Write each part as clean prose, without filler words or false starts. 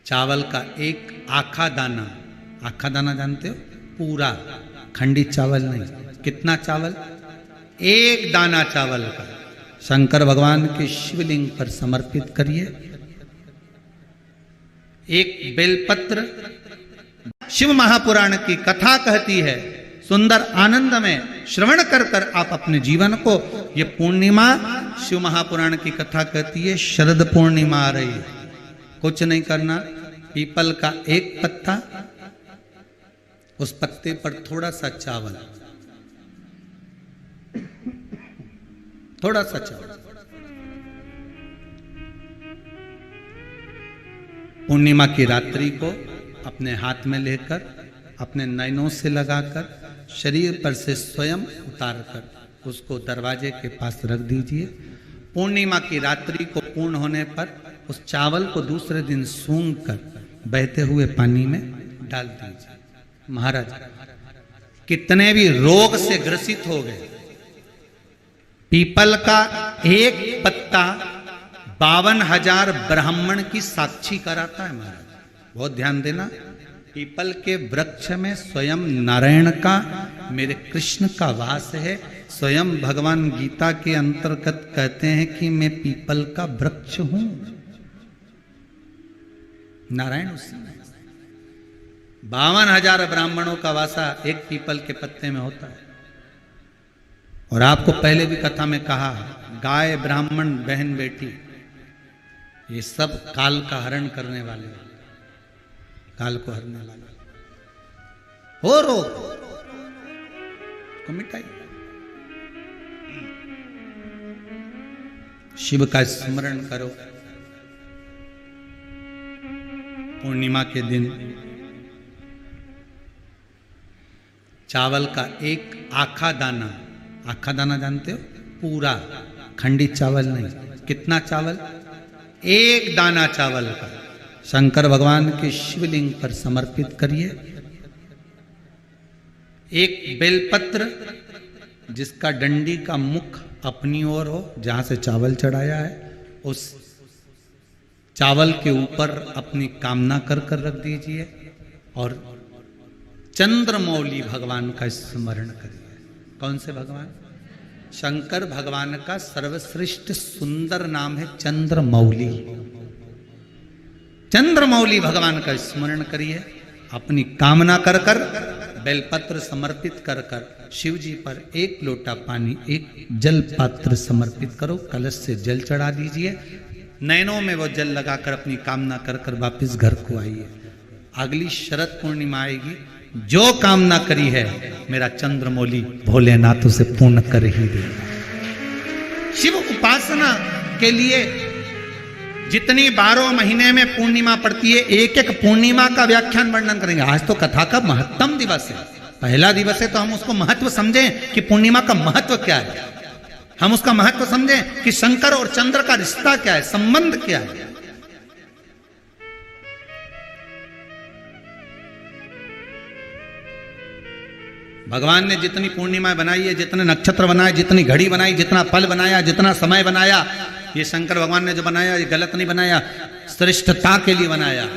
चावल का एक आखा दाना जानते हो, पूरा खंडित चावल नहीं। कितना चावल? एक दाना चावल का शंकर भगवान के शिवलिंग पर समर्पित करिए। एक बेलपत्र। शिव महापुराण की कथा कहती है, सुंदर आनंद में श्रवण कर कर आप अपने जीवन को, ये पूर्णिमा शिव महापुराण की कथा कहती है, शरद पूर्णिमा आ रही है। कुछ नहीं करना, पीपल का एक पत्ता, उस पत्ते पर थोड़ा सा चावल, थोड़ा सा चावल, पूर्णिमा की रात्रि को अपने हाथ में लेकर, अपने नयनों से लगाकर, शरीर पर से स्वयं उतारकर उसको दरवाजे के पास रख दीजिए। पूर्णिमा की रात्रि को पूर्ण होने पर उस चावल को दूसरे दिन सूंघ कर बहते हुए पानी में डाल दीजिए। महाराज कितने भी रोग से ग्रसित हो गए, पीपल का एक पत्ता 52,000 ब्राह्मण की साक्षी कराता है। महाराज बहुत ध्यान देना, पीपल के वृक्ष में स्वयं नारायण का, मेरे कृष्ण का वास है। स्वयं भगवान गीता के अंतर्गत कहते हैं कि मैं पीपल का वृक्ष हूं। नारायण उसी में 52,000 ब्राह्मणों का वासा एक पीपल के पत्ते में होता है। और आपको पहले भी कथा में कहा, गाय, ब्राह्मण, बहन, बेटी, ये सब काल का हरण करने वाले, काल को हरने वाले हो। रोग को मिटाइए। शिव का स्मरण करो। पूर्णिमा के दिन चावल का एक आखा दाना जानते हो, पूरा खंडित चावल नहीं। कितना चावल? एक दाना चावल का शंकर भगवान के शिवलिंग पर समर्पित करिए। एक बेलपत्र जिसका डंडी का मुख अपनी ओर हो, जहां से चावल चढ़ाया है, उस चावल के ऊपर अपनी कामना कर कर रख दीजिए और चंद्रमौली भगवान का स्मरण करिए। कौन से भगवान? शंकर भगवान का सर्वश्रेष्ठ सुंदर नाम है चंद्रमौली। चंद्रमौली भगवान का स्मरण करिए। अपनी कामना कर कर, बेलपत्र समर्पित कर कर शिव जी पर एक लोटा पानी, एक जल पात्र समर्पित करो, कलश से जल चढ़ा दीजिए। नैनों में वो जल लगाकर अपनी कामना कर कर वापिस घर को आइए। अगली शरद पूर्णिमा आएगी, जो कामना करी है मेरा चंद्रमौली भोलेनाथ उसे पूर्ण कर ही देगा। शिव उपासना के लिए जितनी 12 महीने में पूर्णिमा पड़ती है, एक एक पूर्णिमा का व्याख्यान वर्णन करेंगे। आज तो कथा का महत्तम दिवस है, पहला दिवस है, तो हम उसको महत्व समझें कि पूर्णिमा का महत्व क्या है। हम उसका महत्व समझें कि शंकर और चंद्र का रिश्ता क्या है, संबंध क्या है। भगवान ने जितनी पूर्णिमा बनाई है, जितने नक्षत्र बनाए, जितनी घड़ी बनाई, जितना फल बनाया, जितना समय बनाया, ये शंकर भगवान ने जो बनाया ये गलत नहीं बनाया, श्रेष्ठता के लिए बनाया,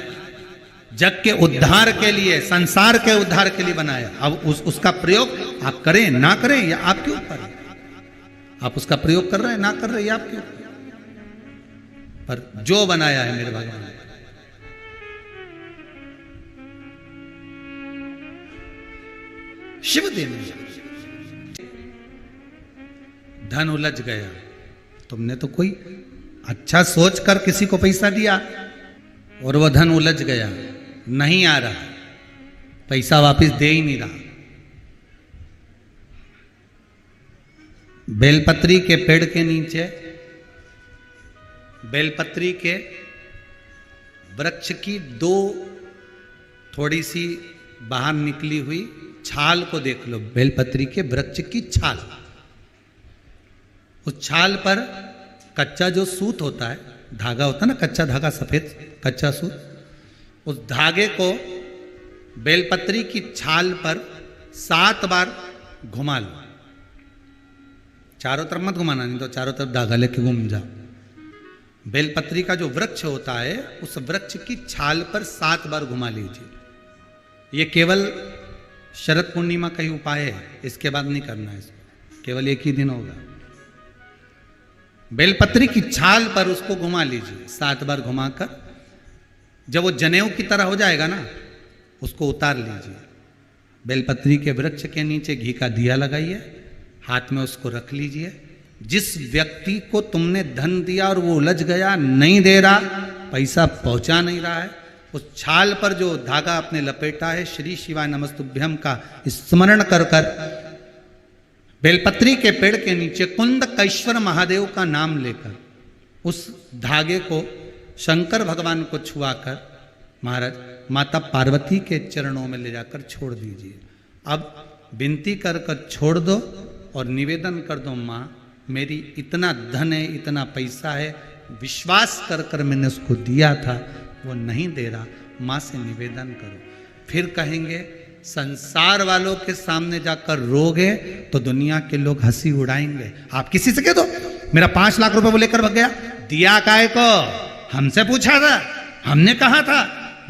जग के उद्धार के लिए, संसार के उद्धार के लिए बनाया। अब उसका प्रयोग आप करें ना करें ये आपके ऊपर है। आप उसका प्रयोग कर रहे हैं ना कर रहे हैं आपके ऊपर, पर जो बनाया है मेरे भगवान ने, शिव देने। धन उलझ गया, तुमने तो कोई अच्छा सोच कर किसी को पैसा दिया और वह धन उलझ गया, नहीं आ रहा, पैसा वापस दे ही नहीं रहा। बेलपत्री के पेड़ के नीचे, बेलपत्री के वृक्ष की 2 थोड़ी सी बाहर निकली हुई छाल को देख लो। बेलपत्री के वृक्ष की छाल, उस छाल पर कच्चा जो सूत होता है, धागा होता है ना, कच्चा धागा, सफेद कच्चा सूत, उस धागे को बेलपत्री की छाल पर 7 बार घुमा लो। चारों तरफ मत घुमाना, नहीं तो चारों तरफ धागा लेके घूम जाओ। बेलपत्री का जो वृक्ष होता है उस वृक्ष की छाल पर 7 बार घुमा लीजिए। ये केवल शरद पूर्णिमा का ही उपाय है, इसके बाद नहीं करना है इसको, केवल एक ही दिन होगा। बेलपत्री की छाल पर उसको घुमा लीजिए 7 बार घुमाकर, जब वो जनेऊ की तरह हो जाएगा ना उसको उतार लीजिए। बेलपत्री के वृक्ष के नीचे घी का दिया लगाइए, हाथ में उसको रख लीजिए। जिस व्यक्ति को तुमने धन दिया और वो उलझ गया, नहीं दे रहा, पैसा पहुंचा नहीं रहा है, उस छाल पर जो धागा आपने लपेटा है श्री शिवाय नमस्तुभ्यम का स्मरण कर कर बेलपत्री के पेड़ के नीचे कुंदकेश्वर महादेव का नाम लेकर उस धागे को शंकर भगवान को छुआकर महाराज माता पार्वती के चरणों में ले जाकर छोड़ दीजिए। अब विनती कर कर छोड़ दो और निवेदन कर दो, माँ मेरी इतना धन है, इतना पैसा है, विश्वास कर कर मैंने उसको दिया था, वो नहीं दे रहा, माँ से निवेदन करो। फिर कहेंगे संसार वालों के सामने जाकर रोगे तो दुनिया के लोग हंसी उड़ाएंगे। आप किसी से कह दो मेरा 5 लाख रुपए वो लेकर भाग गया, दिया काय को, हमसे पूछा था, हमने कहा था।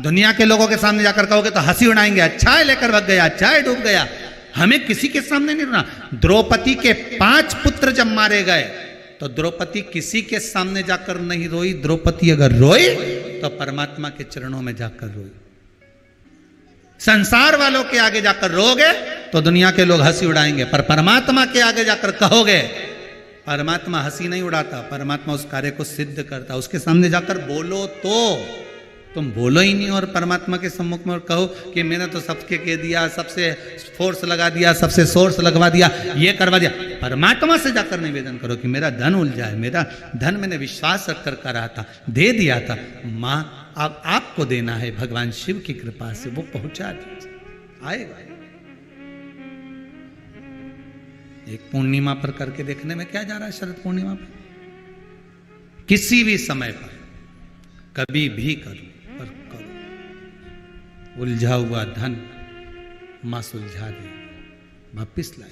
दुनिया के लोगों के सामने जाकर कहोगे तो हंसी उड़ाएंगे, अच्छा है लेकर भाग गया, अच्छा है डूब गया। हमें किसी के सामने नहीं रोना। द्रौपदी के 5 पुत्र जब मारे गए तो द्रौपदी किसी के सामने जाकर नहीं रोई। द्रौपदी अगर रोई तो परमात्मा के चरणों में जाकर रोई। संसार वालों के आगे जाकर रोगे तो दुनिया के लोग हंसी उड़ाएंगे, पर परमात्मा के आगे जाकर कहोगे, परमात्मा हंसी नहीं उड़ाता, परमात्मा उस कार्य को सिद्ध करता। उसके सामने जाकर बोलो तो तुम बोलो ही नहीं और परमात्मा के सम्मुख में और कहो कि मैंने तो सबके कह दिया, सबसे फोर्स लगा दिया, सबसे सोर्स लगवा दिया, ये करवा दिया। परमात्मा से जाकर निवेदन करो कि मेरा धन उलझा है, मेरा धन मैंने विश्वास रखकर करा था, दे दिया था, माँ अब आपको देना है, भगवान शिव की कृपा से वो पहुंचा दीजिए, आएगा। एक पूर्णिमा पर करके देखने में क्या जा रहा है। शरद पूर्णिमा पर किसी भी समय पर कभी भी करो, पर करो। उलझा हुआ धन मां सुलझा दे, वापिस लाए।